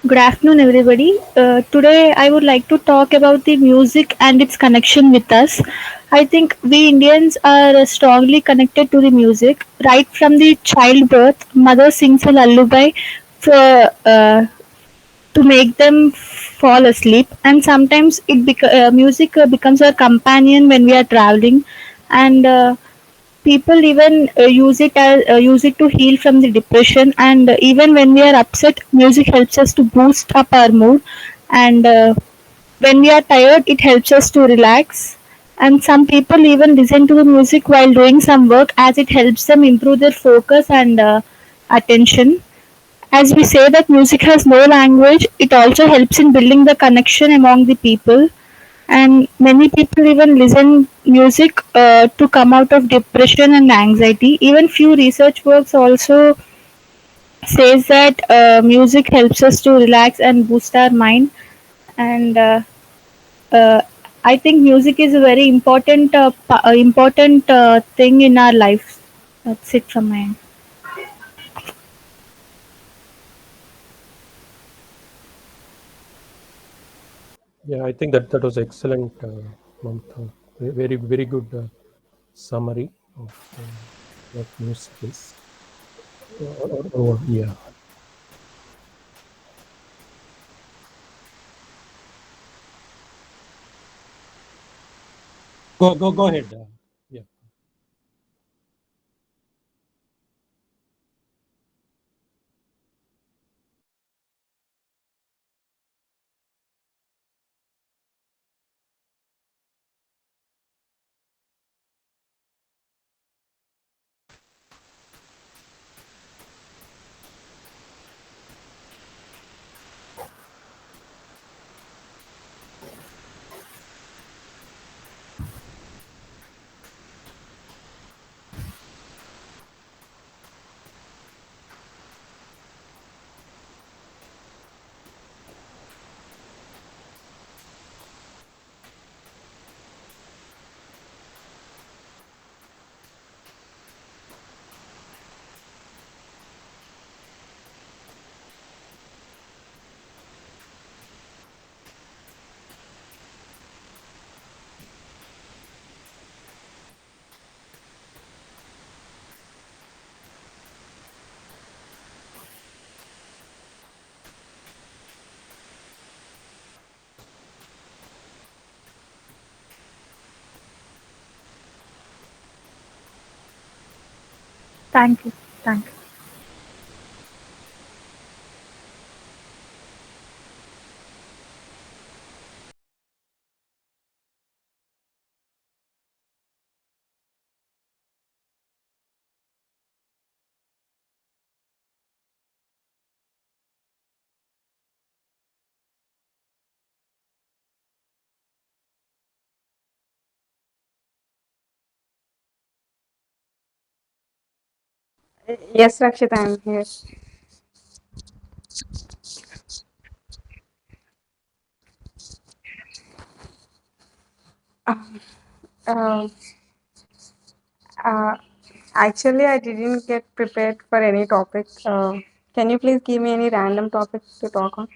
Good afternoon, everybody. Today, I would like to talk about the music and its connection with us. I think we Indians are strongly connected to the music. Right from the childbirth, mother sings a lullaby for, to make them fall asleep, and sometimes music becomes our companion when we are traveling, and people even use it to heal from the depression, and even when we are upset, music helps us to boost up our mood, and when we are tired, it helps us to relax. And some people even listen to the music while doing some work, as it helps them improve their focus and attention. As we say that music has no language, it also helps in building the connection among the people, and many people even listen music to come out of depression and anxiety. Even few research works also says that music helps us to relax and boost our mind, and uh, I think music is a very important thing in our life. That's it from my end. Yeah, I think that was excellent, Mamta. Very very good summary of what music is. Yeah. Go ahead. Yeah. Thank you. Thank you. Yes, Rakshit, I'm here. Um, uh, Actually, I didn't get prepared for any topic. Can you please give me any random topic to talk on?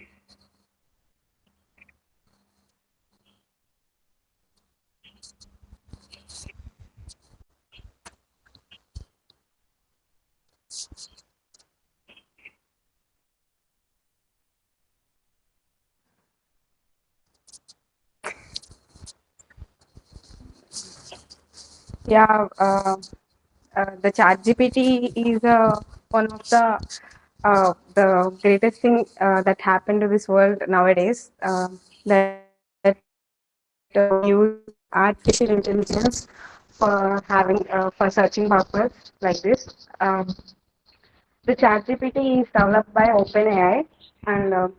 Yeah, the Chat GPT is one of the greatest thing that happened to this world nowadays. That we use artificial intelligence for having for searching purpose like this. The ChatGPT is developed by OpenAI, and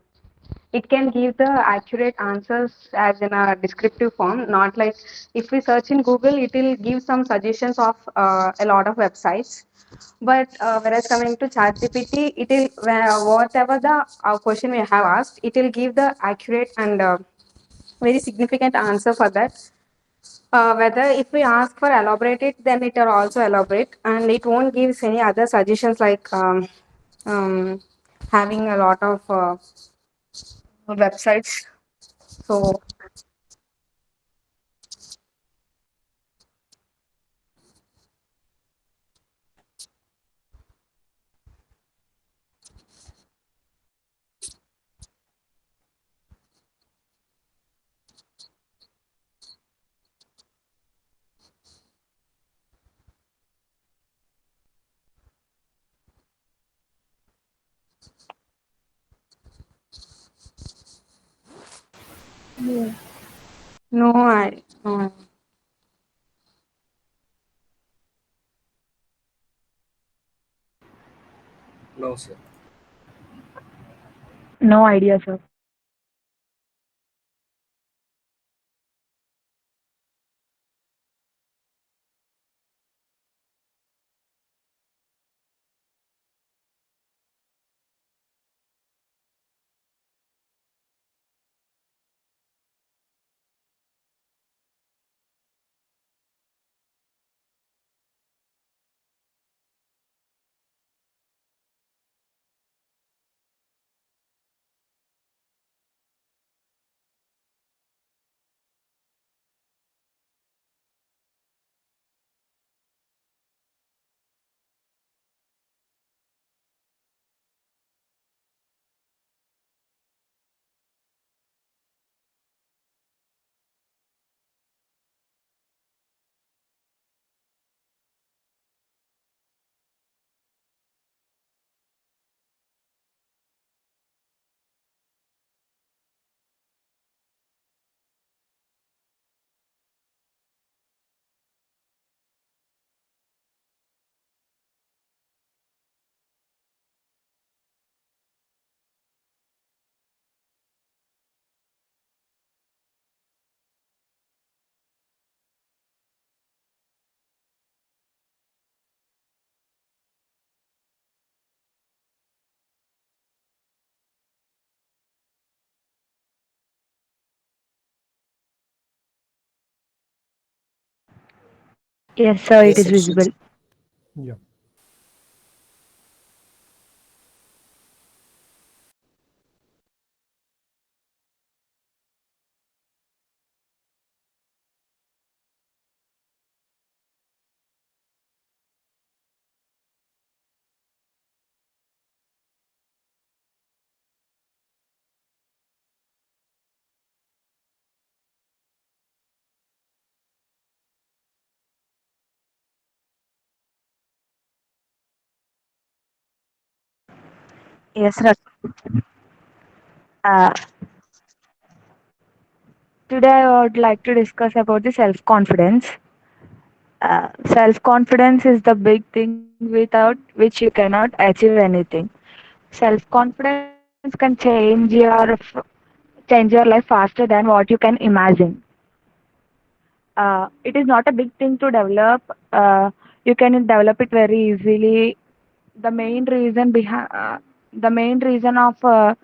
it can give the accurate answers as in a descriptive form. Not like if we search in Google, it will give some suggestions of a lot of websites. But whereas coming to ChatGPT, it will whatever the question we have asked, it will give the accurate and very significant answer for that. Whether if we ask for elaborate it, then it will also elaborate, and it won't give any other suggestions like um, having a lot of websites. So no, I no. No, sir. No idea, sir. Yes, sir, it Yes, is Abhishek. visible. Yeah. Yes, sir. Uh, Today I would like to discuss about the self-confidence. Self-confidence is the big thing without which you cannot achieve anything. Self-confidence can change your life faster than what you can imagine. It is not a big thing to develop. You can develop it very easily. The main reason behind the main reason of for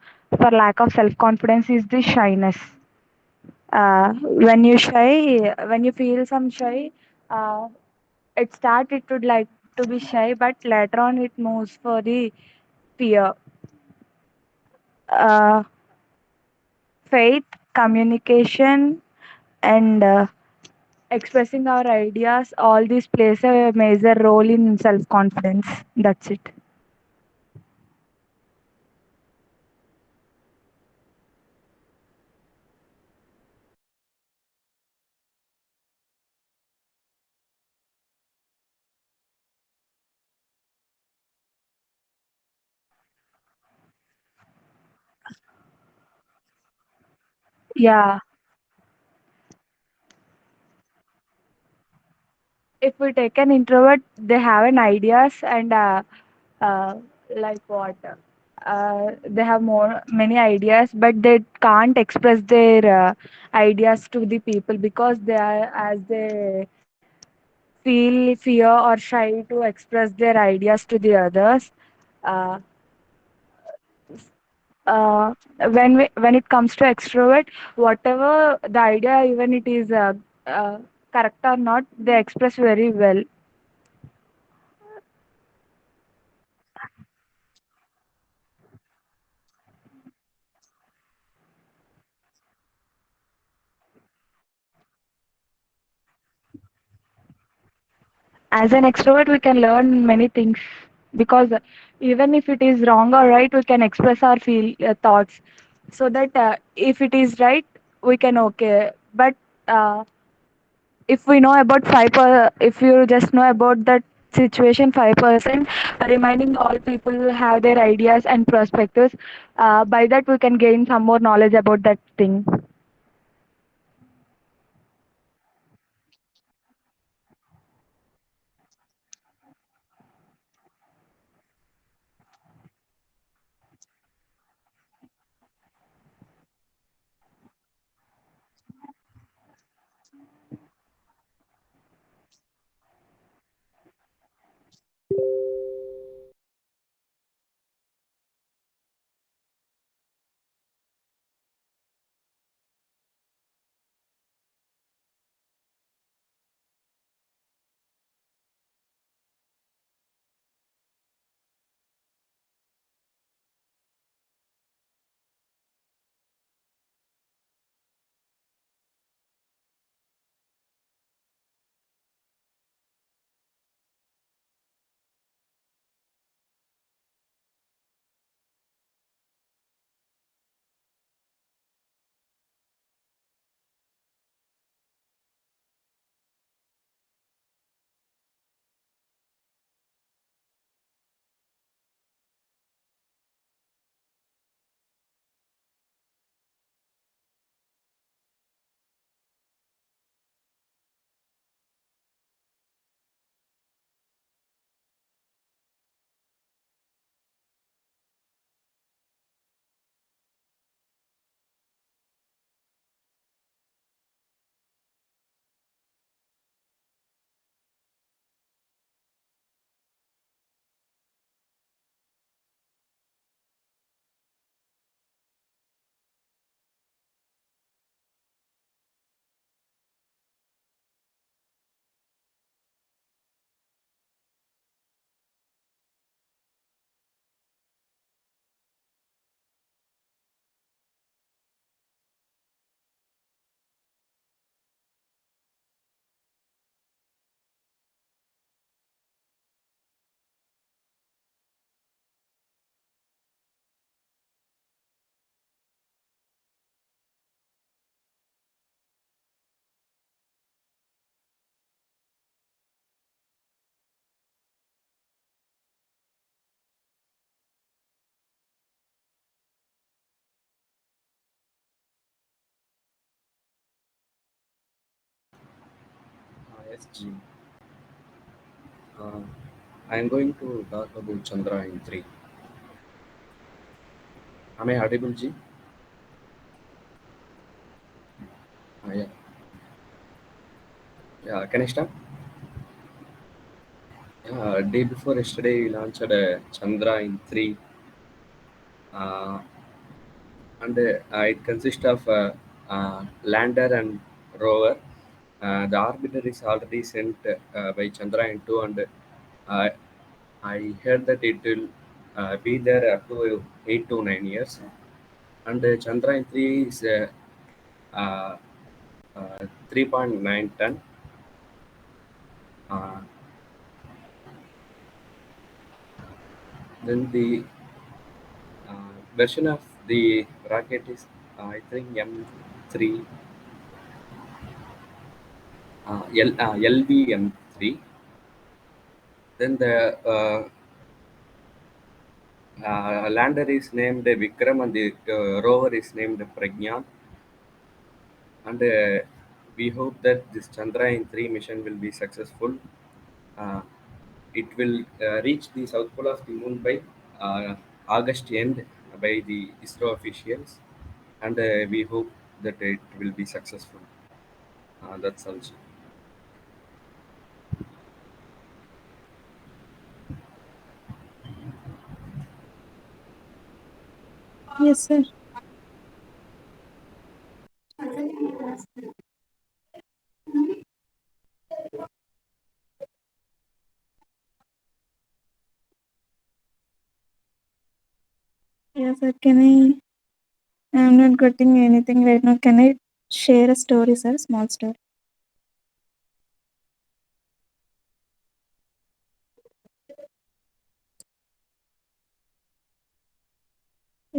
lack of self confidence is the shyness. When you feel some shy, uh, it would like to be shy, but later on it moves for the fear. Uh, Faith, communication, and expressing our ideas, all these plays a major role in self confidence. That's it. Yeah, if we take an introvert, they have an ideas and uh, like what they have more many ideas, but they can't express their ideas to the people because they are as they feel fear or shy to express their ideas to the others. Uh, when it comes to extrovert, whatever the idea, even it is uh, correct or not, they express very well. as an extrovert we can learn many things, because even if it is wrong or right, we can express our feel thoughts, so that if it is right, we can okay. But uh, if we know about if you just know about that situation 5%, remaining all people have their ideas and perspectives. By that we can gain some more knowledge about that thing. Yes, G. Uh, I am going to talk about Chandrayaan 3. Am I audible, G? Yeah. Yeah, can I start? Yeah, day before yesterday, we launched Chandrayaan 3, uh, and it consists of lander and rover. The orbiter is already sent by Chandrayaan 2, and uh, I heard that it will be there up to 8 to 9 years. And Chandrayaan 3 is uh, 3.9 ton. Uh, then the version of the rocket is, I think, M3, LBM3. Then the lander is named Vikram, and the rover is named Pragyan. And we hope that this Chandrayaan 3 mission will be successful. Uh, it will reach the south pole of the moon by August end by the ISRO officials, and we hope that it will be successful. That's also. Yes, sir. Yes, sir. I'm not getting anything right now. Can I share a story, sir? Small story.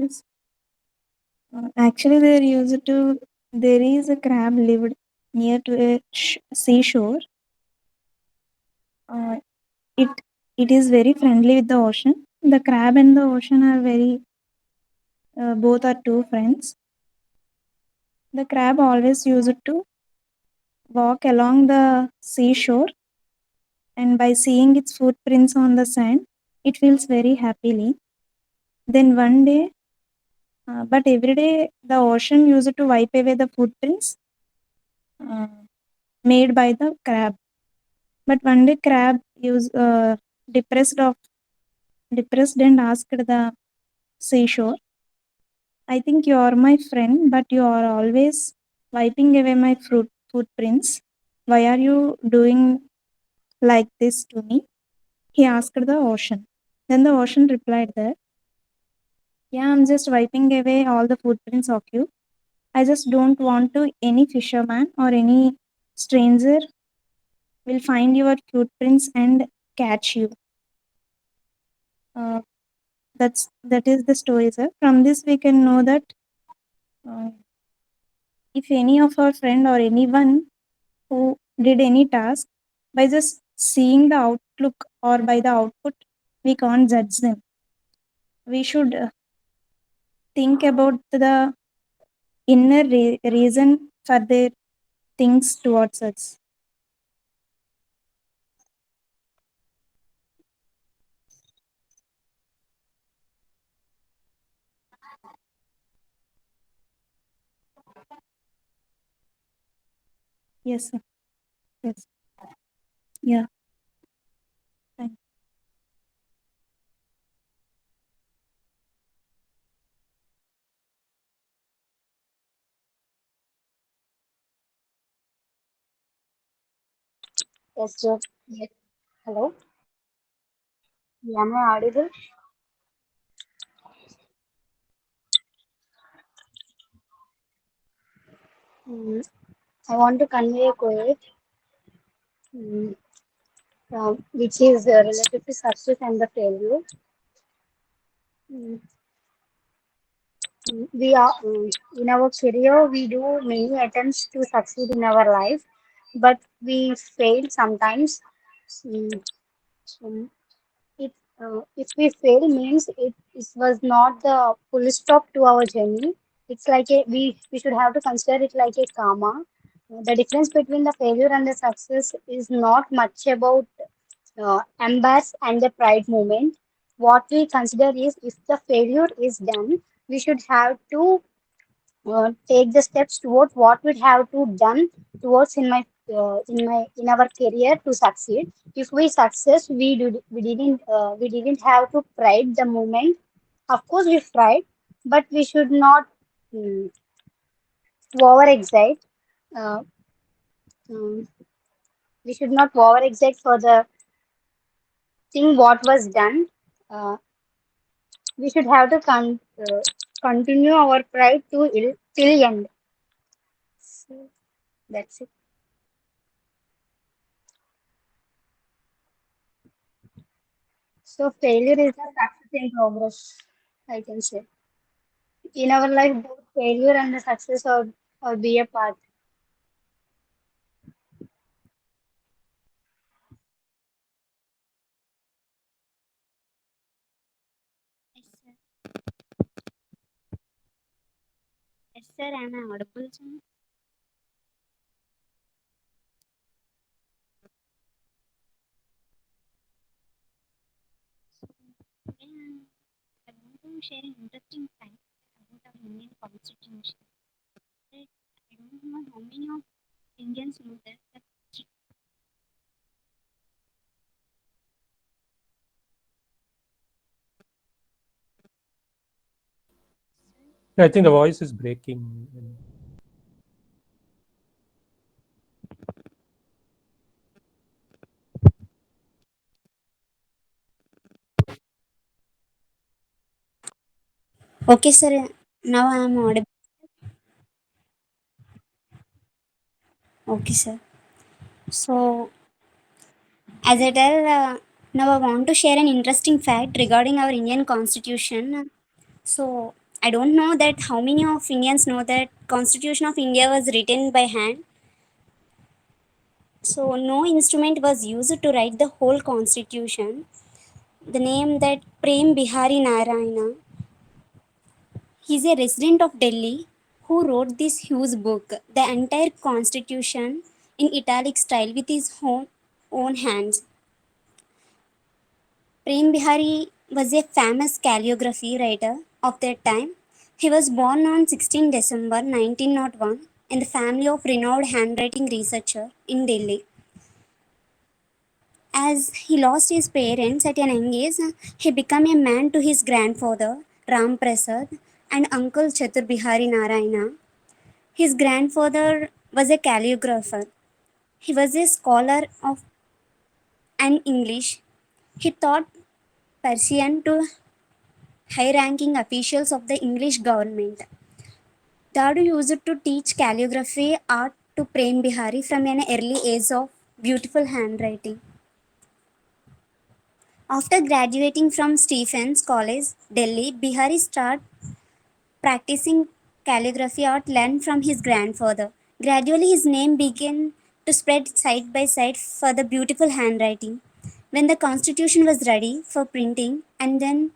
It's, actually, there is a crab lived near to a seashore. Uh, it it is very friendly with the ocean. The crab and the ocean are both are two friends. The crab always used to walk along the seashore, and by seeing its footprints on the sand, it feels very happily. Then one day, but every day the ocean used to wipe away the footprints uh, made by the crab. But one day, crab depressed of depressed and asked the seashore, "I think you are my friend, but you are always wiping away my footprints. Why are you doing like this to me?" He asked the ocean. Then the ocean replied that, "Yeah, I'm just wiping away all the footprints of you. I just don't want to any fisherman or any stranger will find your footprints and catch you." Uh, that is the story, sir. From this, we can know that uh, if any of our friend or anyone who did any task, by just seeing the outlook or by the output, we can't judge them. We should think about the inner reason for their things towards us. Yes, sir. Yes. Yeah. Thank Yes, sir. Yes. Hello. Am I audible? Mm, I want to convey a quote, mm, which is related to success and the failure. Mm, we are in our career. We do many attempts to succeed in our life, but we fail sometimes. Mm, mm, if we fail means it was not the full stop to our journey. It's like we should have to consider it like a karma. The difference between the failure and the success is not much about embarrass and the pride moment. What we consider is if the failure is done, we should have to take the steps towards what we have to done towards in our career to succeed. If we success, we didn't have to pride the moment. Of course, we tried, but we should not mm, over excite. Uh, mm, we should not over excite for the thing what was done. Uh, we should have to continue our pride till end. So that's it. So failure is a success in progress, I can say. In our life, both failure and the success or be a part. Yes, sir. Yes, sir. Am I audible, sir? So, today I want to share an interesting fact about our Indian Constitution. That I don't know how many of Indians know that the Yeah, I think the voice is breaking. Okay, sir. Now I am audible. Okay, sir. So, as I tell, now I want to share an interesting fact regarding our Indian Constitution. So, I don't know that how many of Indians know that Constitution of India was written by hand. So no instrument was used to write the whole constitution. The name that Prem Bihari Narayana, he's a resident of Delhi who wrote this huge book, the entire constitution in italic style with his own hands. Prem Bihari was a famous calligraphy writer of that time. He was born on 16 December 1901 in the family of renowned handwriting researcher in Delhi. As he lost his parents at an young age, he became a man to his grandfather Ram Prasad and uncle Chatur Bihari Narayana. His grandfather was a calligrapher. He was a scholar of and English. He taught Persian to high ranking officials of the English government. Dadu used to teach calligraphy art to Prem Bihari from an early age of beautiful handwriting. After graduating from Stephens College, Delhi, Bihari started practicing calligraphy art learned from his grandfather. Gradually, his name began to spread side by side for the beautiful handwriting. When the constitution was ready for printing, and then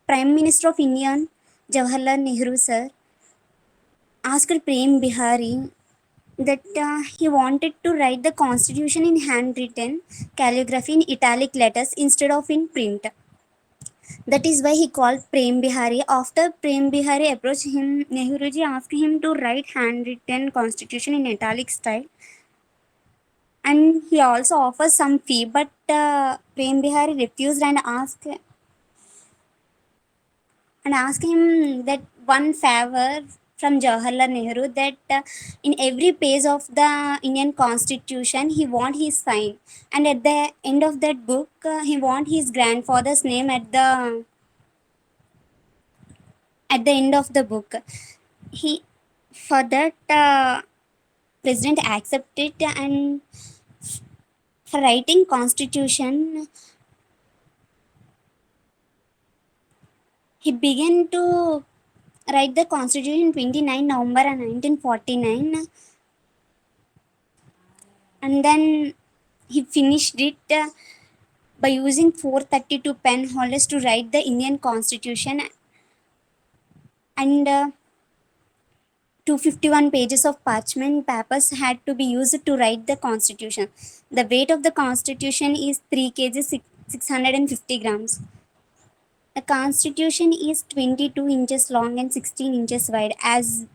Prime Minister of India, Jawaharlal Nehru sir, asked Prem Bihari that he wanted to write the constitution in handwritten calligraphy in italic letters instead of in print. That is why he called Prem Bihari. After Prem Bihari approached him, Nehruji asked him to write handwritten constitution in italic style, and he also offered some fee. But Prem Bihari refused and asked him that one favor from Jawaharlal Nehru that in every page of the Indian Constitution he want his sign, and at the end of that book he want his grandfather's name at the end of the book. He for that president accepted, and for writing constitution he began to write the constitution 29 November 1949, and then he finished it by using 432 pen holders to write the Indian constitution, and 251 pages of parchment papers had to be used to write the constitution. The weight of the constitution is 3 kg 650 grams. The constitution is 22 inches long and 16 inches wide. As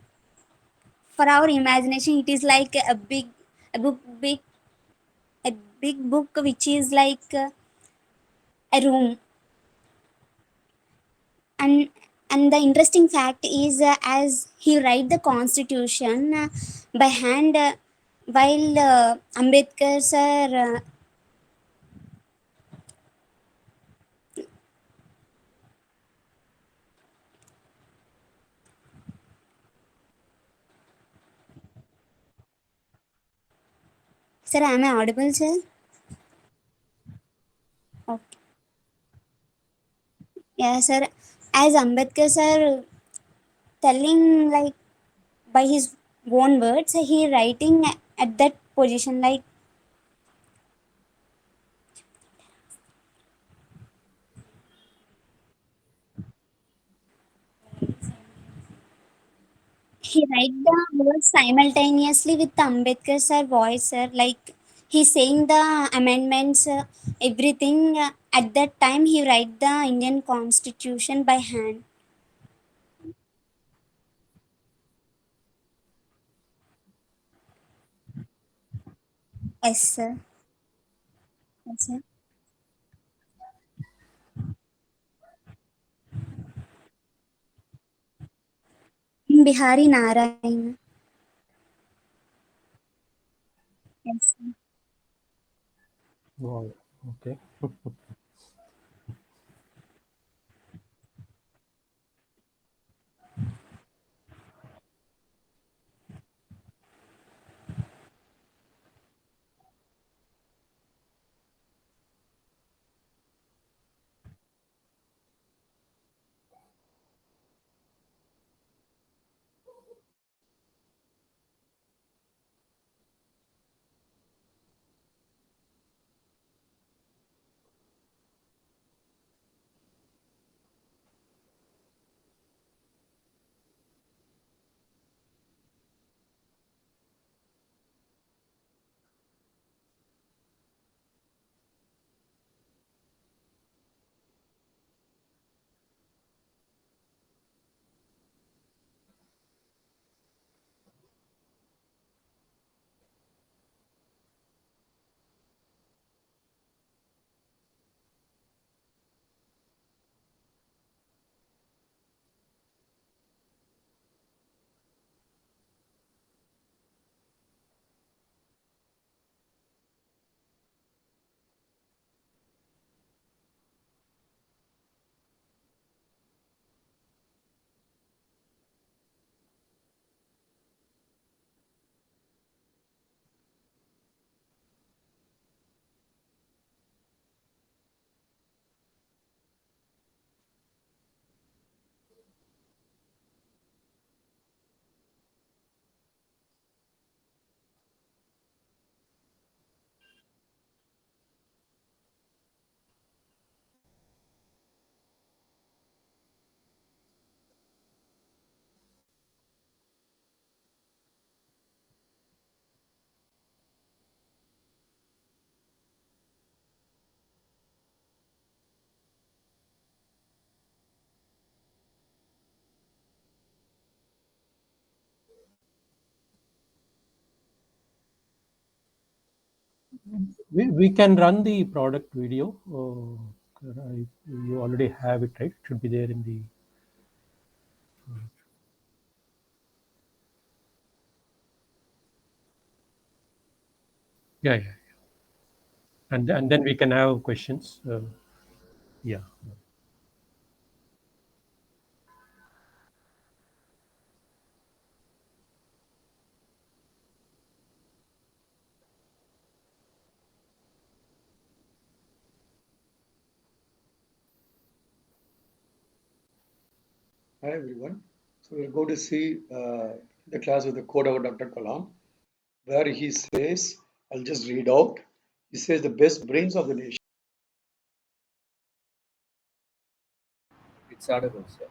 for our imagination, it is like a book, big, a big book which is like a room. And and the interesting fact is, as he write the constitution by hand, while Ambedkar sir, am I audible, sir? Okay. Yeah, sir. As Ambedkar sir telling like by his own words, he writing at that position like he write the words simultaneously with the Ambedkar sir voice, sir. Like he's saying the amendments, everything. At that time, he write the Indian Constitution by hand. Yes, sir. Yes, sir. Bihari Narayana. Yes, sir. Wow. Okay. We can run the product video. You already have it, right? It should be there in the. Yeah, yeah. And then we can have questions. Yeah. Hi everyone. So we're going to see the class with the quote of Dr. Kalam, where he says, I'll just read out. He says the best brains of the nation. It's audible, sir.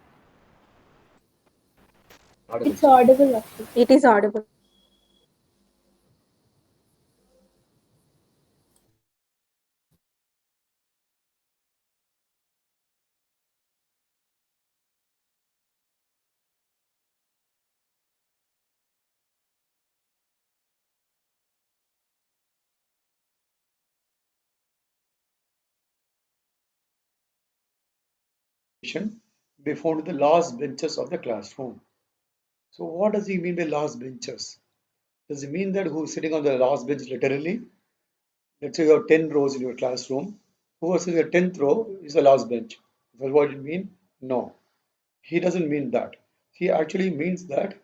Audible, It's sir. audible, actually. It is audible. Be found in the last benches of the classroom. So what does he mean by last benches? Does it mean that who's sitting on the last bench literally? Let's say you have 10 rows in your classroom. Whoever sitting in the 10th row is the last bench. That's what it mean? No. He doesn't mean that. He actually means that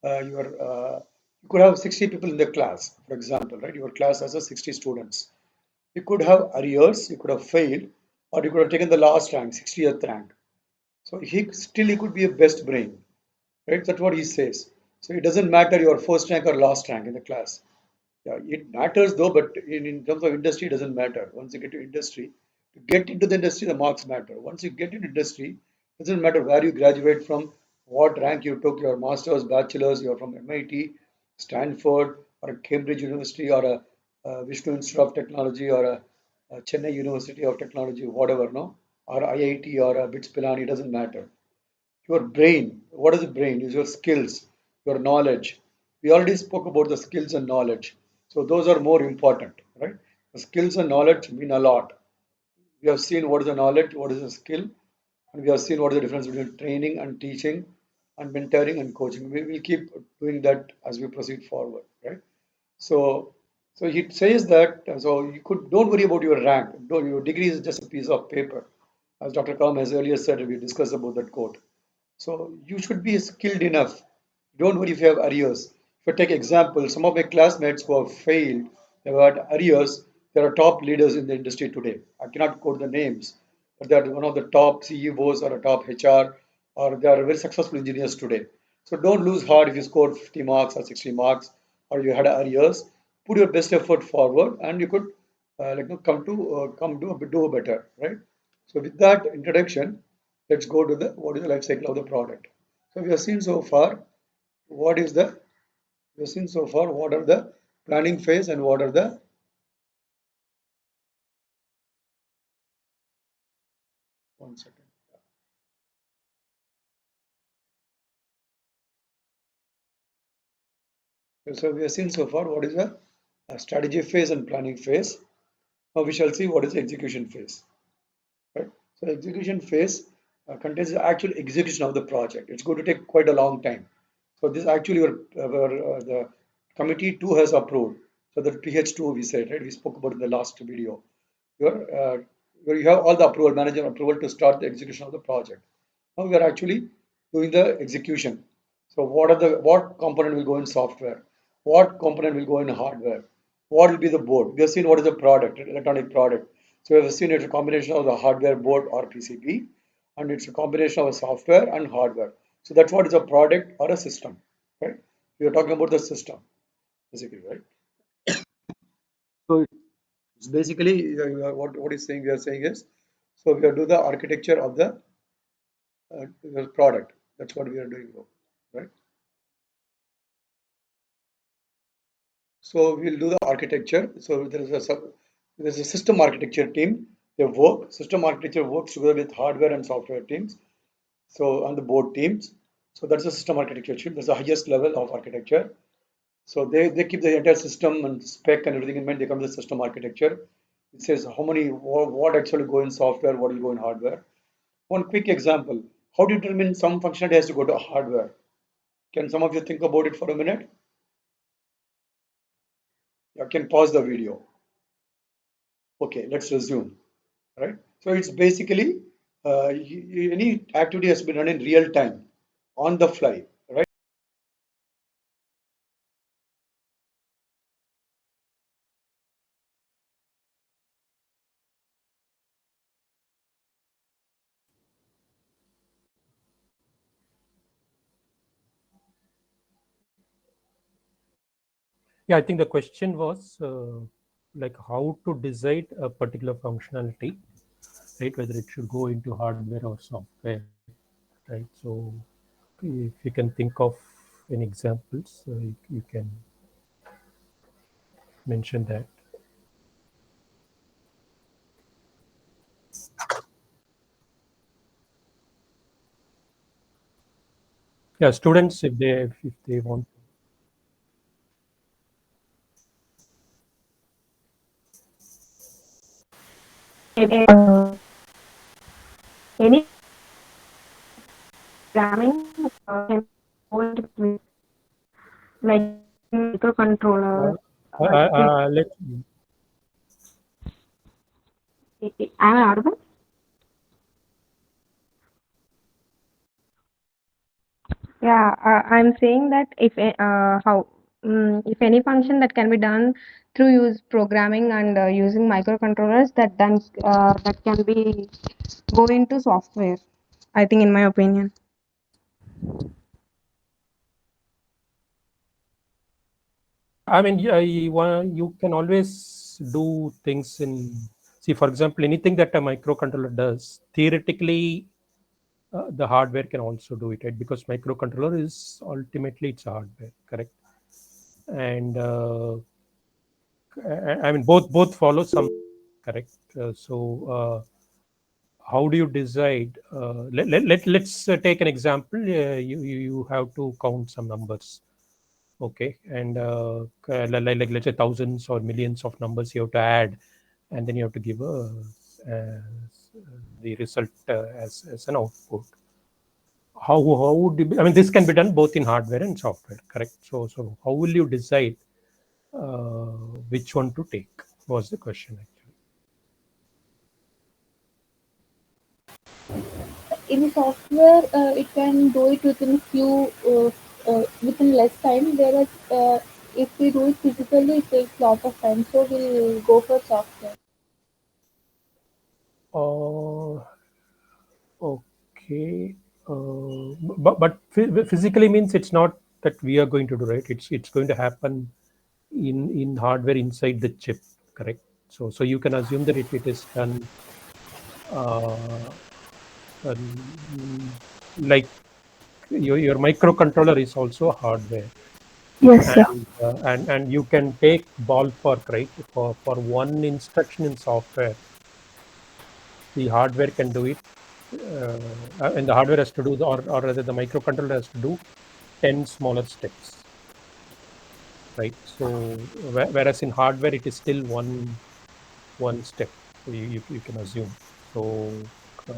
you could have 60 people in the class, for example, right? Your class has a 60 students. You could have arrears, you could have failed, or you could have taken the last rank, 60th rank. So he could be a best brain, right? That's what he says. So it doesn't matter your first rank or last rank in the class. Yeah, it matters though, but in terms of industry, it doesn't matter. Once you get to industry, to get into the industry, the marks matter. Once you get into industry, it doesn't matter where you graduate from, what rank you took, your master's, bachelor's, you're from MIT, Stanford, or a Cambridge University, or a Vishnu Institute of Technology, or a Chennai University of Technology, whatever, no, or IIT, or a BITS Pilani, it doesn't matter. Your brain, what is the brain? Is your skills, your knowledge. We already spoke about the skills and knowledge. So those are more important, right? The skills and knowledge mean a lot. We have seen what is the knowledge, what is the skill, and we have seen what is the difference between training and teaching and mentoring and coaching. We will keep doing that as we proceed forward, right? So, so he says that so you could don't worry about your rank. Don't, your degree is just a piece of paper, as Dr. Kalam has earlier said. We discussed about that quote. So you should be skilled enough. Don't worry if you have arrears. If you take example, some of my classmates who have failed, they've had arrears. They are top leaders in the industry today. I cannot quote the names, but they are one of the top CEOs or a top HR, or they are very successful engineers today. So don't lose heart if you scored 50 marks or 60 marks, or you had arrears. Put your best effort forward, and you could do better, right? So with that introduction, let's go to the what is the life cycle of the product. So we have seen so far what is the we have seen so far what are the planning phase and what are the one second. So we have seen so far what is the strategy phase and planning phase. Now we shall see what is the execution phase. Right? So execution phase contains the actual execution of the project. It's going to take quite a long time. So this actually the committee two has approved. So the PH2 we said, right? We spoke about in the last video. Where you have all the approval, manager approval to start the execution of the project. Now we are actually doing the execution. So what component will go in software? What component will go in hardware? What will be the board? We have seen what is the product, electronic product. So we have seen it's a combination of the hardware board or PCB, and it's a combination of a software and hardware. So that's what is a product or a system, right? We are talking about the system, basically, right? So it's basically what is saying we are saying is, so we are do the architecture of the product. That's what we are doing now, right? So we'll do the architecture. So there's a system architecture team. They work. System architecture works together with hardware and software teams. So on the board teams. So that's the system architecture team. That's the highest level of architecture. So they keep the entire system and spec and everything in mind. They come to the system architecture. It says how many, what actually go in software, what will go in hardware. One quick example. How do you determine some functionality has to go to hardware? Can some of you think about it for a minute? You can pause the video. Okay, let's resume. Right. So it's basically any activity has been done in real time, on the fly. Right. Yeah, I think the question was like how to decide a particular functionality, right? Whether it should go into hardware or software, right? So if you can think of any examples, you can mention that. Yeah, students, if they want. Any programming can go into like microcontroller. Let Am I audible? Yeah, I'm saying that if any function that can be done through use programming and using microcontrollers, that can be go into software. I think, in my opinion. I mean, yeah, you can always do things in. See, for example, anything that a microcontroller does, theoretically, the hardware can also do it, right? Because microcontroller is ultimately it's a hardware, correct? And I mean, both follow some, correct? How do you decide? Let's take an example. You have to count some numbers, okay, and like let's say thousands or millions of numbers you have to add, and then you have to give uh, the result as an output. How would you, I mean, this can be done both in hardware and software, correct? So how will you decide which one to take? Was the question actually. In software, it can do it within within less time. Whereas if we do it physically, it takes lot of time. So we'll go for software. uh, okay, but physically means it's not that we are going to do, right? It's going to happen in hardware inside the chip, correct? So you can assume that it is done uh, like your microcontroller is also hardware, Yes, sir. and you can take ballpark, right? For one instruction in software, the hardware can do it, and the hardware has to do or rather the microcontroller has to do 10 smaller steps, right? So whereas in hardware it is still one step, so you can assume. So uh,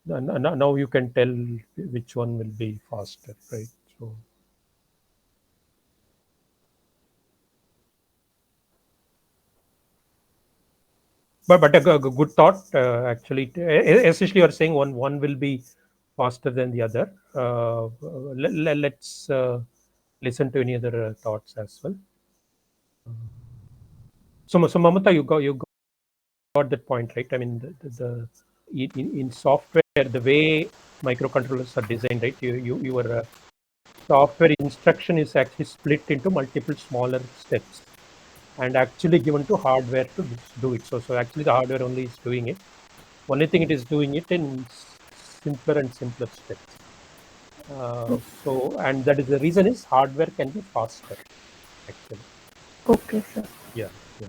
now you can tell which one will be faster, right? So but a good thought, actually, essentially you're saying one will be faster than the other. Let's listen to any other thoughts as well. So Mamata, you got that point, right? I mean, in software, the way microcontrollers are designed, right? Your software instruction is actually split into multiple smaller steps and actually given to hardware to do it. So actually, the hardware only is doing it. Only thing it is doing it in simpler and simpler steps. And that is the reason is hardware can be faster, actually. Okay, sir. Yeah, yeah.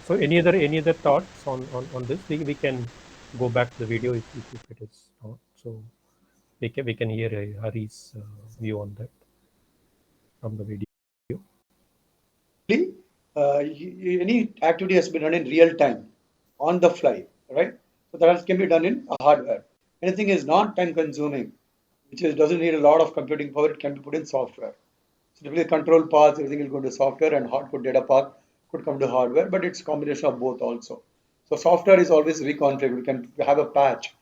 So any other thoughts on this? We can go back to the video if it is not. So we can hear Hari's view on that. from the video. Any activity has been done in real time, on the fly, right? So that can be done in hardware. Anything is not time consuming, doesn't need a lot of computing power, it can be put in software. So typically control paths, everything will go to software, and hardcode data path could come to hardware, but it's combination of both also. So software is always reconfigured. You can have a patch,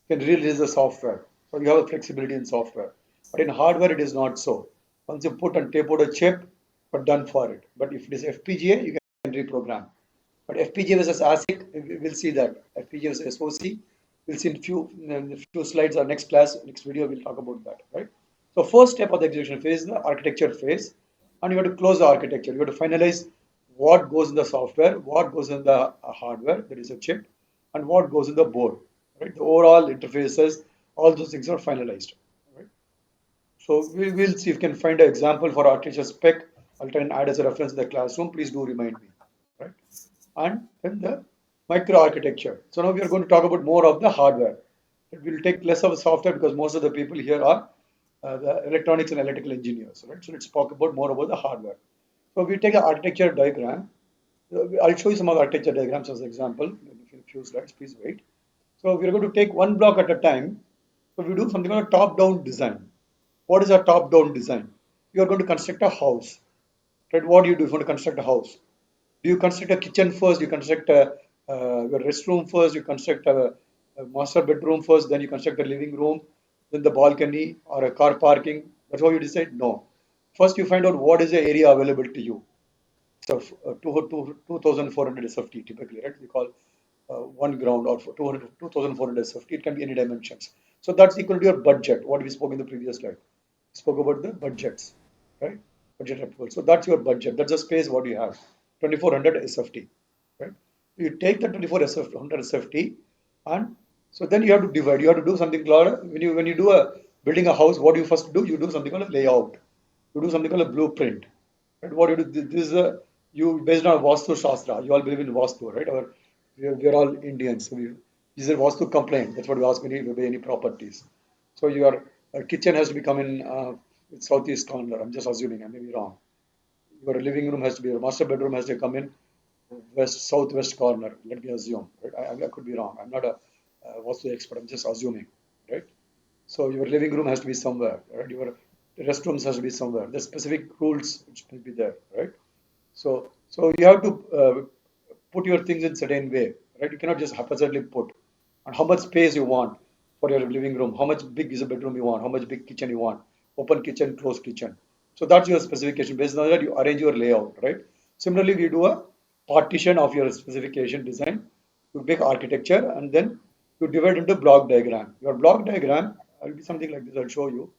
you can release the software. So you have a flexibility in software. But in hardware, it is not so. Once you put and tape out a chip, you're done for it. But if it is FPGA, you can reprogram. But FPGA versus ASIC, we'll see that. FPGA versus SOC, we'll see in a few slides or next class, next video, we'll talk about that, right? So first step of the execution phase is the architecture phase, and you have to close the architecture. You have to finalize what goes in the software, what goes in the hardware, that is a chip, and what goes in the board, right? The overall interfaces, all those things are finalized, right? So we will see if we can find an example for architecture spec. I'll try and add as a reference in the classroom. Please do remind me, right? And then the microarchitecture. So now we are going to talk about more of the hardware. It will take less of the software because most of the people here are the electronics and electrical engineers, right? So let's talk about more about the hardware. So we take an architecture diagram. I'll show you some of the architecture diagrams as an example in a few slides. Please wait. So we're going to take one block at a time. So we do something called a top-down design. What is a top-down design? You are going to construct a house. Right? What do you do if you want to construct a house? Do you construct a kitchen first? You construct your restroom first? You construct a master bedroom first? Then you construct a living room? Then the balcony or a car parking? That's how you decide? No. First, you find out what is the area available to you. So 2,400 SFT typically, right? We call one ground or 2,400 SFT. It can be any dimensions. So that's equal to your budget. What we spoke in the previous slide. We spoke about the budgets, right? Budget approval. So that's your budget. That's the space what you have. 2,400 SFT, right? You take the 2,400 SFT, and so then you have to divide. You have to do something called when you do a building a house. What do you first do? You do something called a layout. You do something called a blueprint. Right? What you do? This is a you based on Vastu Shastra. You all believe in Vastu, right? Or we are all Indians. So is it Vastu complaint? That's what we ask when you buy any properties. So your kitchen has to be come in southeast corner. I'm just assuming. I may be wrong. Your living room has to be, your master bedroom has to come in southwest corner. Let me assume. Right? I could be wrong. I'm not a Vastu expert. I'm just assuming. Right? So your living room has to be somewhere. Right? Your restrooms has to be somewhere. The specific rules which will be there. Right? So you have to put your things in certain way, right? You cannot just haphazardly put. And how much space you want for your living room, how much big is a bedroom you want, how much big kitchen you want, open kitchen, closed kitchen. So that's your specification. Based on that, you arrange your layout, right? Similarly, we do a partition of your specification design. You make architecture and then you divide into block diagram. Your block diagram will be something like this. I'll show you.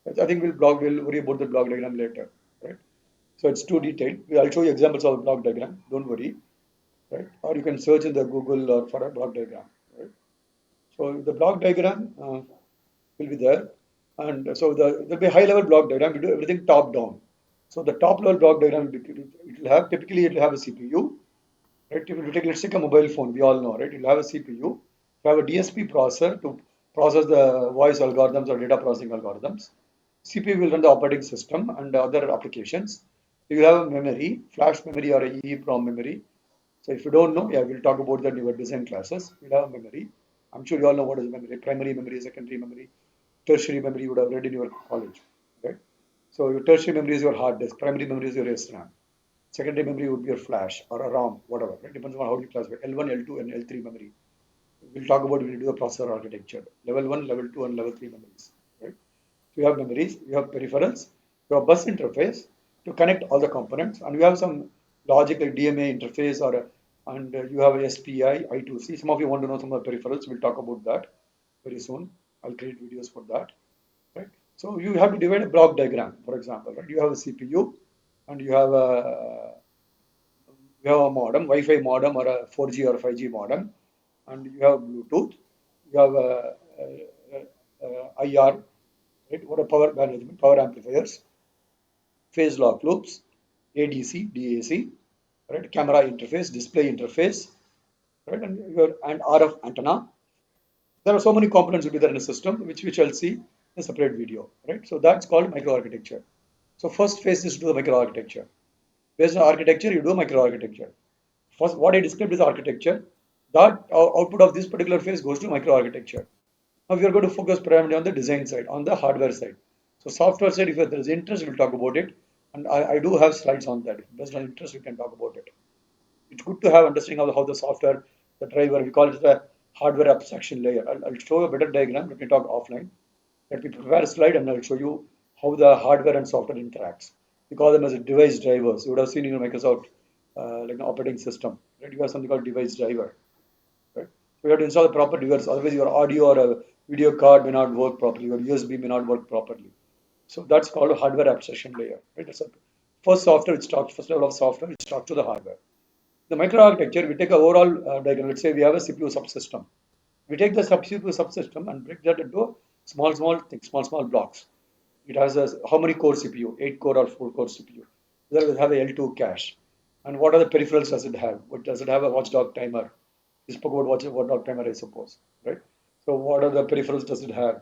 I think we'll worry about the block diagram later, right? So it's too detailed. I'll show you examples of a block diagram. Don't worry, right? Or you can search in the Google or for a block diagram, right? So the block diagram will be there, and so there'll be a high-level block diagram. We do everything top-down. So the top-level block diagram it will have typically it will have a CPU, right? If you take let's take a mobile phone, we all know, right? You'll have a CPU, you have a DSP processor to process the voice algorithms or data processing algorithms. CPU will run the operating system and other applications. You will have a memory, flash memory or a EEPROM memory. So if you don't know, yeah, we'll talk about that in your design classes. We'll have a memory. I'm sure you all know what is memory. Primary memory, secondary memory, tertiary memory you would have read in your college, right? So your tertiary memory is your hard disk. Primary memory is your SRAM. Secondary memory would be your flash or a ROM, whatever. It depends on how you classify L1, L2, and L3 memory. We'll talk about when you do the processor architecture. Level 1, level 2, and level 3 memories. Right? So you have memories, you have peripherals, you have bus interface to connect all the components, and you have some logic like DMA interface and you have a SPI, I2C. Some of you want to know some of the peripherals. We'll talk about that very soon. I'll create videos for that. Right? So you have to divide a block diagram, for example. Right? You have a CPU and you have a modem, Wi-Fi modem or a 4G or a 5G modem, and you have Bluetooth, you have IR, right? What are power management, power amplifiers, phase lock loops, ADC, DAC, right? Camera interface, display interface, right? And RF antenna. There are so many components will be there in a system, which I'll see in a separate video, right? So that's called microarchitecture. So first phase is to do the microarchitecture. Based on architecture, you do microarchitecture. First, what I described is architecture. That output of this particular phase goes to microarchitecture. Now we are going to focus primarily on the design side, on the hardware side. So software side, if there is interest, we'll talk about it. And I do have slides on that. Based on interest, we can talk about it. It's good to have understanding of how the software, the driver, we call it the hardware abstraction layer. I'll show you a better diagram. Let me talk offline. Let me prepare a slide and I'll show you how the hardware and software interacts. We call them as device drivers. You would have seen in your Microsoft like an operating system. Right? You have something called device driver. Right? So you have to install the proper device. Otherwise, your audio or a video card may not work properly. Your USB may not work properly. So that's called a hardware abstraction layer. Right? That's a first software which talks first level of software which talks to the hardware. The microarchitecture, we take an overall diagram. Let's say we have a CPU subsystem. We take the CPU subsystem and break that into small things, small blocks. It has how many core CPU? 8 core or 4 core CPU. Does it have a L2 cache? And what are the peripherals does it have? What does it have a watchdog timer? We spoke about watchdog timer, I suppose, right? So what are the peripherals does it have?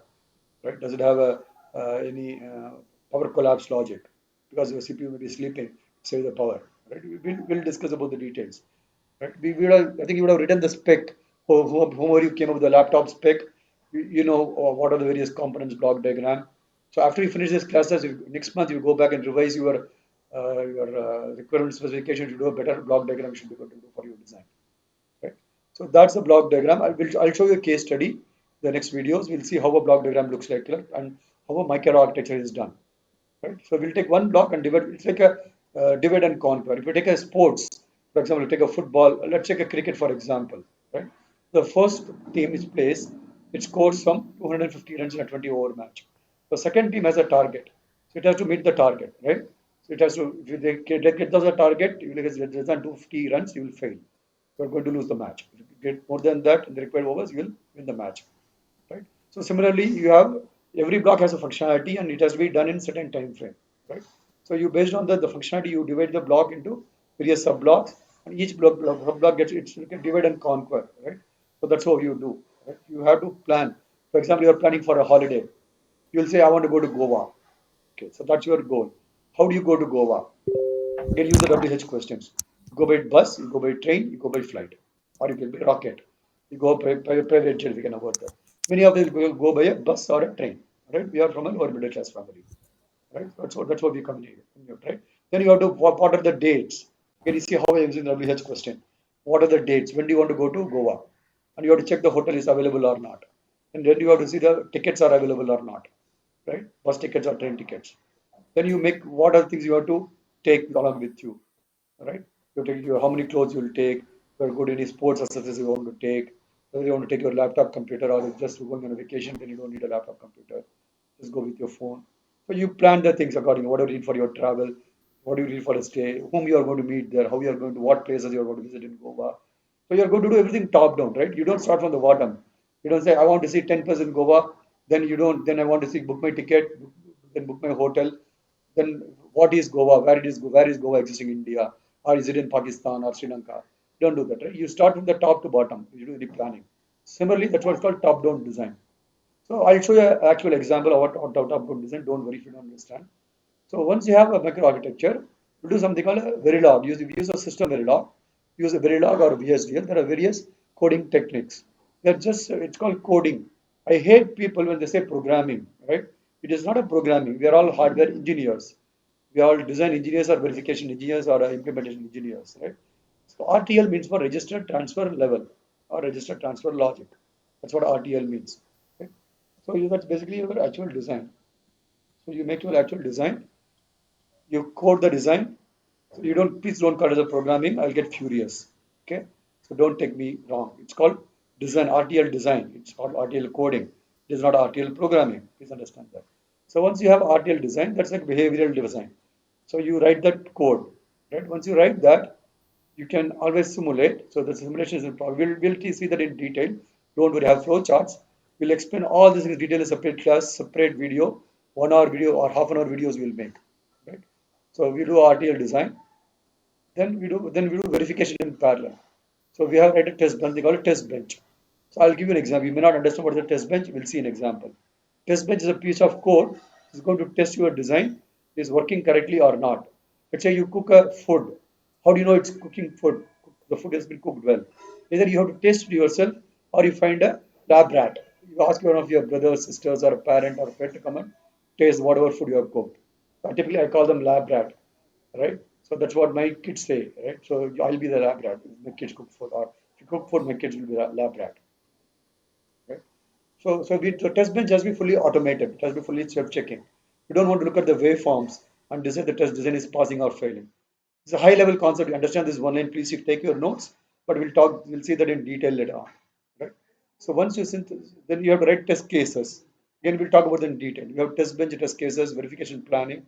Right? Does it have any power collapse logic? Because your CPU may be sleeping, save the power. Right? We'll discuss about the details. Right? I think you would have written the spec. Whoever you came up with the laptop spec, you know what are the various components, block diagram. So after you finish this classes, next month you go back and revise your requirement specification to do a better block diagram. You should be able to do for your design. Right? So that's the block diagram. I'll show you a case study. The next videos we'll see how a block diagram looks like and how a microarchitecture is done. Right? So we'll take one block and divide. It's like a divide and conquer. If we take a sports, for example, take a football. Let's take a cricket for example. Right? The first team is plays. It scores some 250 runs in a 20-over match. The second team has a target, so it has to meet the target. Right? So it has to. If they get the target, if it is less than 250 runs, you will fail. You are going to lose the match. If you get more than that in the required overs, you will win the match. Right? So similarly, you have every block has a functionality and it has to be done in certain time frame. Right? So you based on the functionality, you divide the block into various sub blocks, and each sub block gets it's divide and conquer. Right? So that's how you do. Right? You have to plan. For example, you are planning for a holiday. You will say, I want to go to Goa. Okay, so that's your goal. How do you go to Goa? Again, use the WH questions. You go by bus, you go by train, you go by flight, or you can by rocket. You go by private jet, we can afford that. Many of us go by a bus or a train. Right? We are from a lower middle class family. Right? That's what we communicate. Right? Then you have to what are the dates? Can you see how I am using the WH question? What are the dates? When do you want to go to Goa? And you have to check the hotel is available or not. And then you have to see the tickets are available or not. Right? Bus tickets or train tickets. Then you make what are the things you have to take along with you, right? You take your how many clothes you will take. You're good any sports accessories you want to take. Whether you want to take your laptop computer or if just going on a vacation, then you don't need a laptop computer. Just go with your phone. So you plan the things according to what do you need for your travel, what do you need for a stay, whom you are going to meet there, how you are going to what places you are going to visit in Goa. So you're going to do everything top down, right? You don't start from the bottom. You don't say I want to see 10% Goa, then you don't. Then I want to see book my ticket, then book my hotel. Then what is Goa? Where is Goa existing in India? Or is it in Pakistan or Sri Lanka? Don't do that, right? You start from the top to bottom. You do the planning. Similarly, that's what's called top-down design. So I'll show you an actual example of what top-down design. Don't worry if you don't understand. So once you have a microarchitecture, we do something called a Verilog. We use a system Verilog, use a Verilog or VSDL. There are various coding techniques. They're just it's called coding. I hate people when they say programming, right? It is not a programming. We are all hardware engineers. We are all design engineers or verification engineers or implementation engineers, right? So RTL means for register transfer level or register transfer logic. That's what RTL means. Okay? So that's basically your actual design. So you make your actual design, you code the design. So you don't please don't call it as a programming. I'll get furious. Okay. So don't take me wrong. It's called design, RTL design. It's called RTL coding. It is not RTL programming. Please understand that. So once you have RTL design, that's like behavioral design. So you write that code. Right? Once you write that, you can always simulate. So the simulation is important. We'll see that in detail. Don't worry, have flow charts. We'll explain all this in detail in a separate class, separate video, 1 hour video or half-an-hour videos we'll make. Right? So we do RTL design, then we do verification in parallel. So we have write a test bench, they call it test bench. So I'll give you an example. You may not understand what is a test bench, we'll see an example. Test bench is a piece of code. It's going to test your design is working correctly or not. Let's say you cook a food. How do you know it's cooking food? The food has been cooked well. Either you have to taste it yourself or you find a lab rat. You ask one of your brothers, sisters, or a parent or a friend to come and taste whatever food you have cooked. Typically, I call them lab rat, right? So that's what my kids say, right? So I'll be the lab rat if my kids cook food, or if you cook food, my kids will be the lab rat, right? So test bench has to be fully automated. It has to be fully self-checking. You don't want to look at the waveforms and decide the test design is passing or failing. It's a high-level concept. You understand this one line, please you take your notes, but we'll see that in detail later on, right? So once you synthesize, then you have to write test cases. Again, we'll talk about them in detail. You have test bench, test cases, verification planning.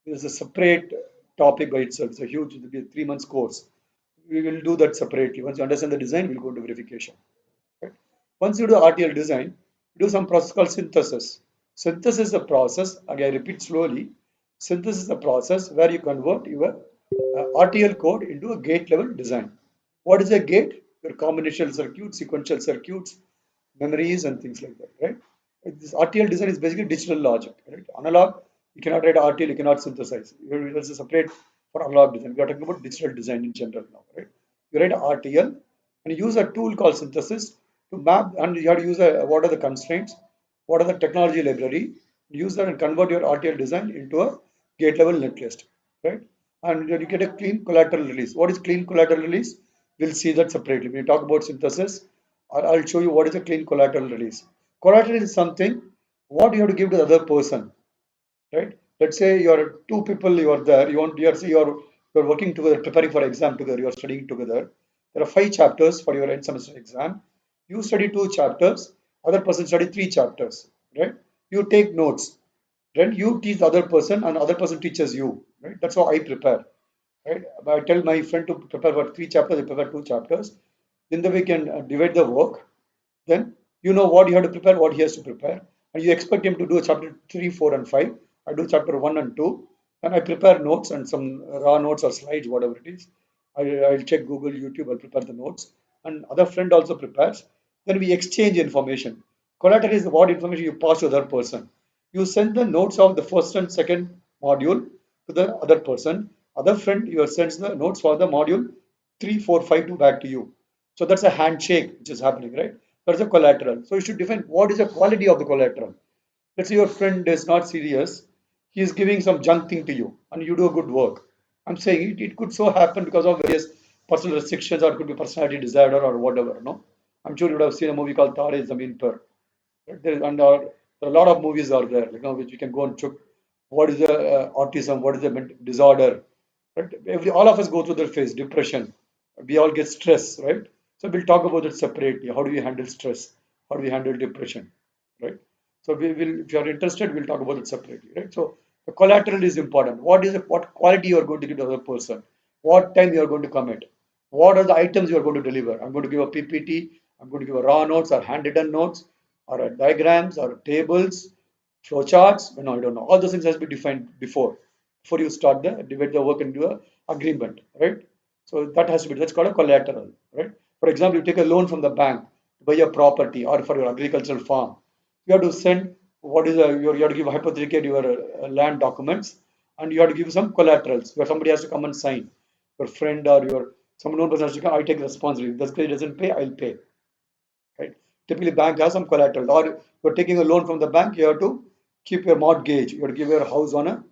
This is a separate topic by itself. It's a huge, it'll be a 3 months course. We will do that separately. Once you understand the design, we'll go into verification. Right? Once you do RTL design, you do some process called synthesis. Synthesis is a process, again I repeat slowly, synthesis is a process where you convert your RTL code into a gate level design. What is a gate? Your combinational circuits, sequential circuits, memories and things like that, right? This RTL design is basically digital logic, right? Analog, you cannot write RTL, you cannot synthesize. There's a separate for analog design. We are talking about digital design in general now, right? You write RTL and you use a tool called synthesis to map, and you have to use what are the constraints, what are the technology library, use that and convert your RTL design into a gate level netlist, right? And then you get a clean collateral release. What is clean collateral release? We'll see that separately. When you talk about synthesis, I'll show you what is a clean collateral release. Collateral is something what you have to give to the other person, right? Let's say you're two people, you are there, you're working together, preparing for exam together, you're studying together. There are 5 chapters for your end semester exam. You study 2 chapters, other person study 3 chapters, right? You take notes. Then you teach the other person and other person teaches you, right? That's how I prepare, right? I tell my friend to prepare for 3 chapters, I prepare 2 chapters. Then we can divide the work. Then you know what you have to prepare, what he has to prepare, and you expect him to do chapter 3, 4, and 5. I do chapter 1 and 2, and I prepare notes and some raw notes or slides, whatever it is. I'll check Google, YouTube, I'll prepare the notes, and other friend also prepares. Then we exchange information. Collateral is what information you pass to the other person. You send the notes of the first and second module to the other person. Other friend, you sends the notes for the module 3, 4, 5 to back to you. So that's a handshake which is happening, right? That's a collateral. So you should define what is the quality of the collateral. Let's say your friend is not serious, he is giving some junk thing to you, and you do a good work. I'm saying it could so happen because of various personal restrictions, or it could be personality disorder or whatever. No, I'm sure you would have seen a movie called Tare Zameen Par. There are a lot of movies are there, which you can go and check. What is the autism? What is the disorder? Right? All of us go through that phase, depression. We all get stress, right? So we'll talk about it separately. How do we handle stress? How do we handle depression, right? So we will, if you are interested, we'll talk about it separately, right? So the collateral is important. What quality you are going to give to the other person? What time you are going to commit? What are the items you are going to deliver? I'm going to give a PPT. I'm going to give a raw notes or handwritten notes or diagrams or tables, flowcharts. No, I don't know. All those things has to be defined before you start divide the work into a agreement, right? So that has to be, that's called a collateral, right? For example, you take a loan from the bank to buy a property or for your agricultural farm. You have to send what is you have to give hypothecate your land documents, and you have to give some collaterals where somebody has to come and sign. Your friend or your some known person has to come. I take responsibility. If this guy doesn't pay, I'll pay, right? Typically, bank has some collateral, or you're taking a loan from the bank, you have to keep your mortgage. You have to give your house on a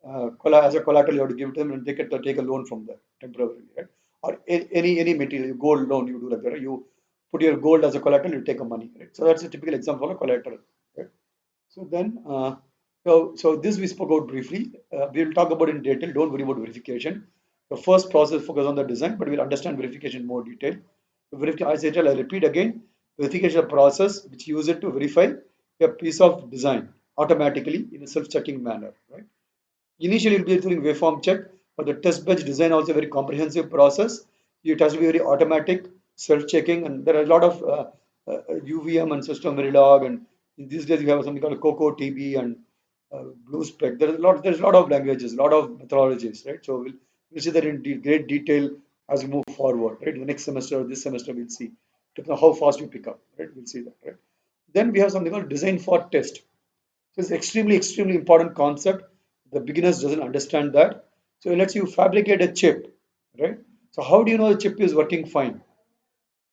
as a collateral. You have to give it to them and take a loan from them temporarily, right? Or any material, gold loan, you do like that. Right? You put your gold as a collateral, you take a money, right? So that's a typical example of a collateral, right? So then, so this we spoke about briefly. We'll talk about in detail. Don't worry about verification. The first process focus on the design, but we'll understand verification in more detail. Verification, I repeat again, verification process which use it to verify a piece of design automatically in a self-checking manner. Right? Initially, it will be doing waveform check, but the test bench design also a very comprehensive process. It has to be very automatic, self-checking, and there are a lot of UVM and system Verilog, and in these days you have something called Coco TB and BlueSpec. There's a lot of languages, a lot of methodologies, right? So we'll see that in great detail as we move forward, right? The next semester, this semester, we'll see how fast we pick up, right? We'll see that, right? Then we have something called design for test. So it's extremely important concept. The beginners doesn't understand that. So it lets you fabricate a chip, right? So how do you know the chip is working fine?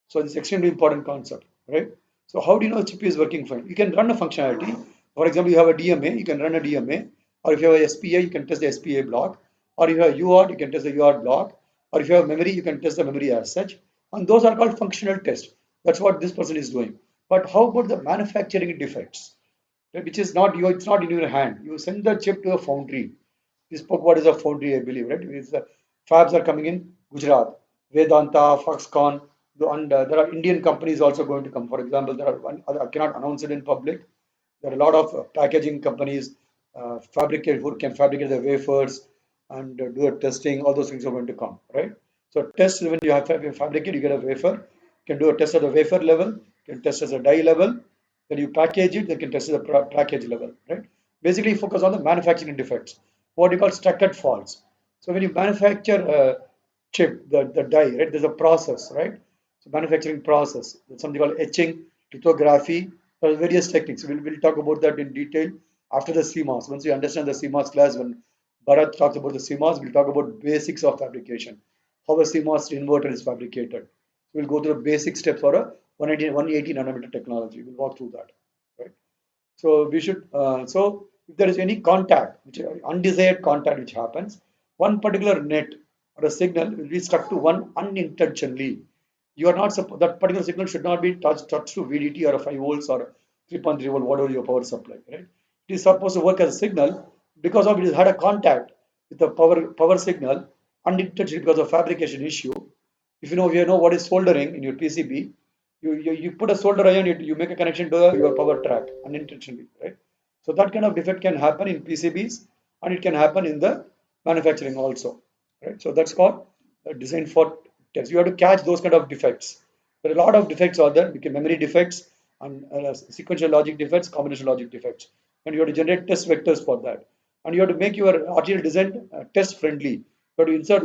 So it's extremely important concept, right? So how do you know the chip is working fine? You can run a functionality. For example, you have a DMA, you can run a DMA, or if you have a SPA, you can test the SPA block, or if you have UART, you can test the UART block, or if you have memory, you can test the memory as such. And those are called functional tests. That's what this person is doing. But how about the manufacturing defects? Right, which is not you, it's not in your hand. You send the chip to a foundry. We spoke what is a foundry, I believe, right? It's the fabs are coming in Gujarat, Vedanta, Foxconn, and there are Indian companies also going to come. For example, there are one, I cannot announce it in public. There are a lot of packaging companies, fabricate who can fabricate the wafers and do a testing. All those things are going to come, right? So test when you have fabricate, you get a wafer. You can do a test at the wafer level. You can test at the die level. Then you package it. They can test at the package level, right? Basically, focus on the manufacturing defects, what you call structured faults. So when you manufacture a chip, the die, right? There's a process, right? So manufacturing process. There's something called etching, lithography. There are various techniques. We'll talk about that in detail after the CMOS. Once you understand the CMOS class, when Bharat talks about the CMOS, we'll talk about basics of fabrication, how a CMOS inverter is fabricated. We'll go through the basic steps for a 180 nanometer technology. We'll walk through that, right? So we should, so if there is any contact, which undesired contact which happens, one particular net or a signal will be stuck to one unintentionally. You are not that particular signal should not be touched to VDT or a 5 volts or 3.3 volt, whatever your power supply, right? It is supposed to work as a signal because of it has had a contact with the power signal unintentionally because of fabrication issue. If you know what is soldering in your PCB, you put a solder iron, you make a connection to your power track unintentionally, right? So that kind of defect can happen in PCBs and it can happen in the manufacturing also, right? So that's called design for test. You have to catch those kind of defects. There are a lot of defects are there, become memory defects and sequential logic defects, combination logic defects, and you have to generate test vectors for that. And you have to make your RTL design test friendly. You have to insert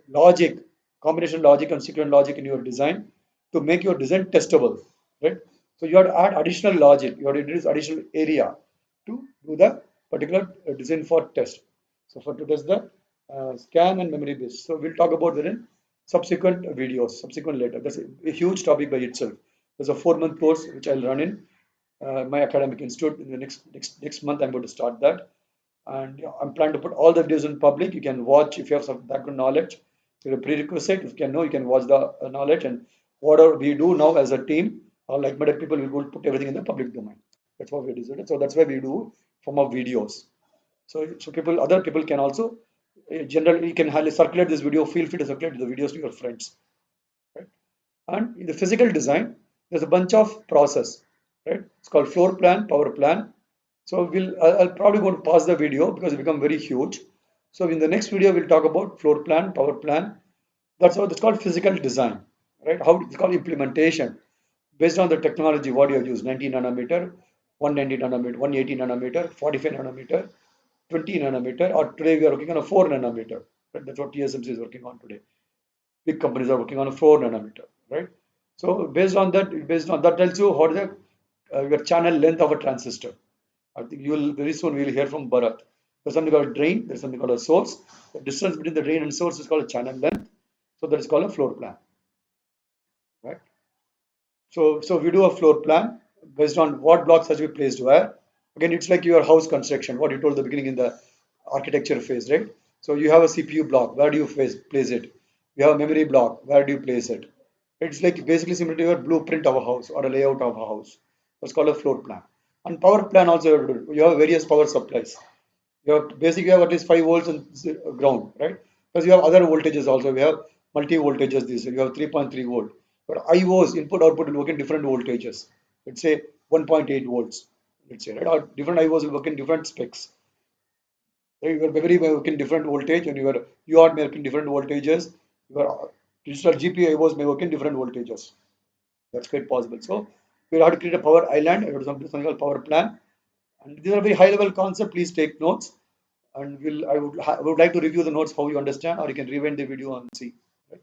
logic, combination logic and sequential logic in your design to make your design testable, right? So you have to add additional logic, you have to introduce additional area to do the particular design for test. So for to test the scan and memory base. So we'll talk about that in subsequent videos, subsequent later. That's a huge topic by itself. There's a 4-month course which I'll run in my academic institute in the next month. I'm going to start that, and I'm planning to put all the videos in public. You can watch if you have some background knowledge. If a prerequisite, if you can know, you can watch the knowledge, and whatever we do now as a team, or like-minded people, we will put everything in the public domain. That's what we decided. So that's why we do form of videos. So other people can also generally you can highly circulate this video. Feel free to circulate the videos to your friends, right? And in the physical design, there's a bunch of process, right? It's called floor plan, power plan. So I'll probably going to pause the video because it become very huge. So in the next video, we'll talk about floor plan, power plan. That's what it's called physical design, right? How it's called implementation based on the technology, what you have used, 90 nanometer, 190 nanometer, 180 nanometer, 45 nanometer, 20 nanometer, or today we are working on a 4 nanometer. Right? That's what TSMC is working on today. Big companies are working on a 4 nanometer, right? So based on that tells you what is the your channel length of a transistor. I think you will very soon we will hear from Bharat. There's something called a drain, there's something called a source. The distance between the drain and source is called a channel length. So that is called a floor plan, right? So we do a floor plan based on what blocks has to be placed where. Again, it's like your house construction, what you told at the beginning in the architecture phase, right? So you have a CPU block, where do you place it? You have a memory block, where do you place it? It's like basically similar to your blueprint of a house or a layout of a house. That's called a floor plan. And power plan also you have various power supplies. You have basically you have at least 5 volts and ground, right? Because you have other voltages also. We have multi voltages. This you have 3.3 volt. But IOs input output will work in different voltages. Let's say 1.8 volts. Let's say right. Or different IOs will work in different specs. Right? Your memory may work in different voltage, and your UART may work in different voltages. Your digital GPU IOs may work in different voltages. That's quite possible. So we have to create a power island. We have something called power plan. And these are very high level concept. Please take notes. And I would like to review the notes how you understand, or you can rewind the video and see. Right?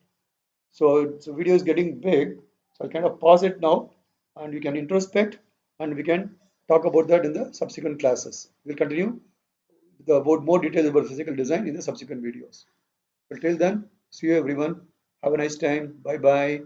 So video is getting big, so I'll kind of pause it now, and we can introspect, and we can talk about that in the subsequent classes. We'll continue about more details about physical design in the subsequent videos. But till then, see you everyone. Have a nice time. Bye bye.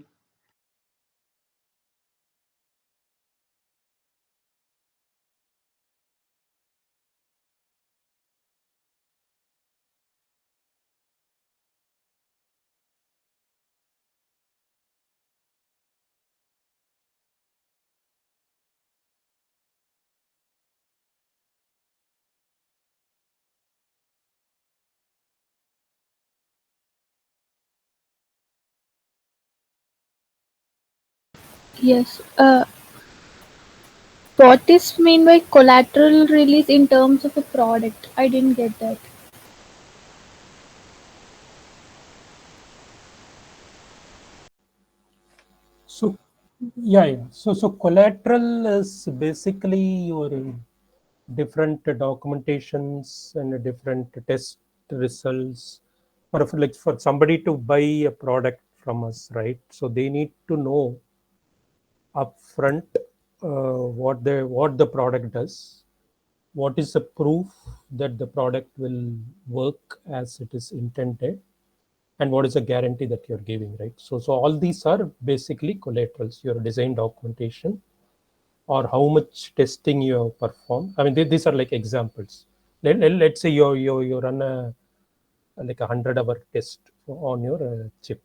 Yes. What is mean by collateral release in terms of a product? I didn't get that. So yeah. So collateral is basically your different documentations and different test results for like for somebody to buy a product from us, right? So they need to know upfront what the product does, what is the proof that the product will work as it is intended, and what is the guarantee that you're giving, right? So all these are basically collaterals, your design documentation or how much testing you have performed. I mean, these are like examples. Let's say you run a like 100-hour test on your chip,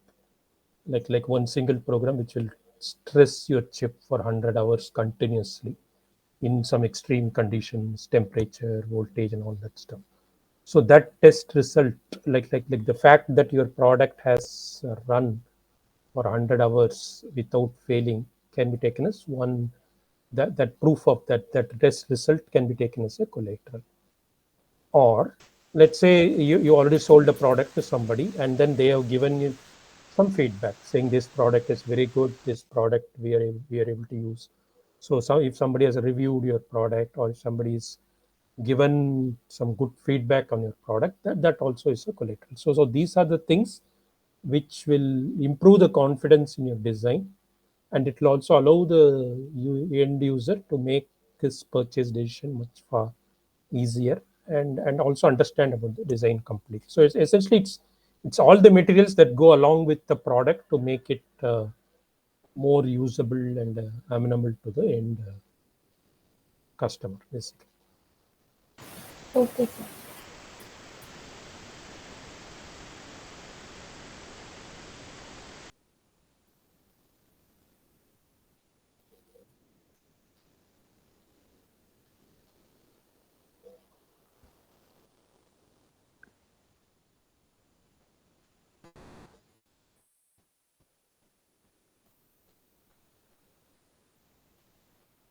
like one single program which will stress your chip for 100 hours continuously in some extreme conditions, temperature, voltage, and all that stuff. So that test result, like the fact that your product has run for 100 hours without failing, can be taken as one, that proof of that test result can be taken as a collateral. Or let's say you already sold a product to somebody and then they have given you some feedback saying this product is very good, this product we are able to use. So if somebody has reviewed your product or if somebody is given some good feedback on your product, that also is a collateral. So these are the things which will improve the confidence in your design, and it will also allow the end user to make his purchase decision much far easier, and also understand about the design completely. So essentially it's all the materials that go along with the product to make it more usable and amenable to the end customer, basically. Okay, sir.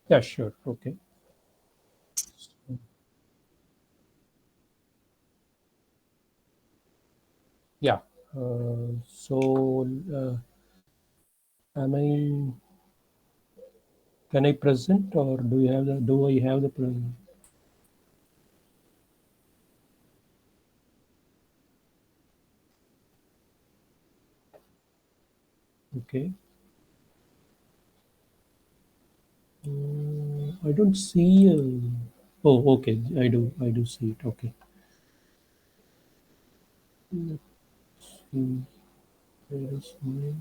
Yeah, sure. Okay. Yeah. So am I can I present, or do I have the present? Okay. I don't see. Oh, okay. I do see it. Okay. Let's see. Where is my?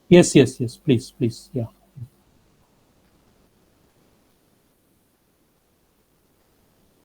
Yes, yes, yes. Please, please. Yeah.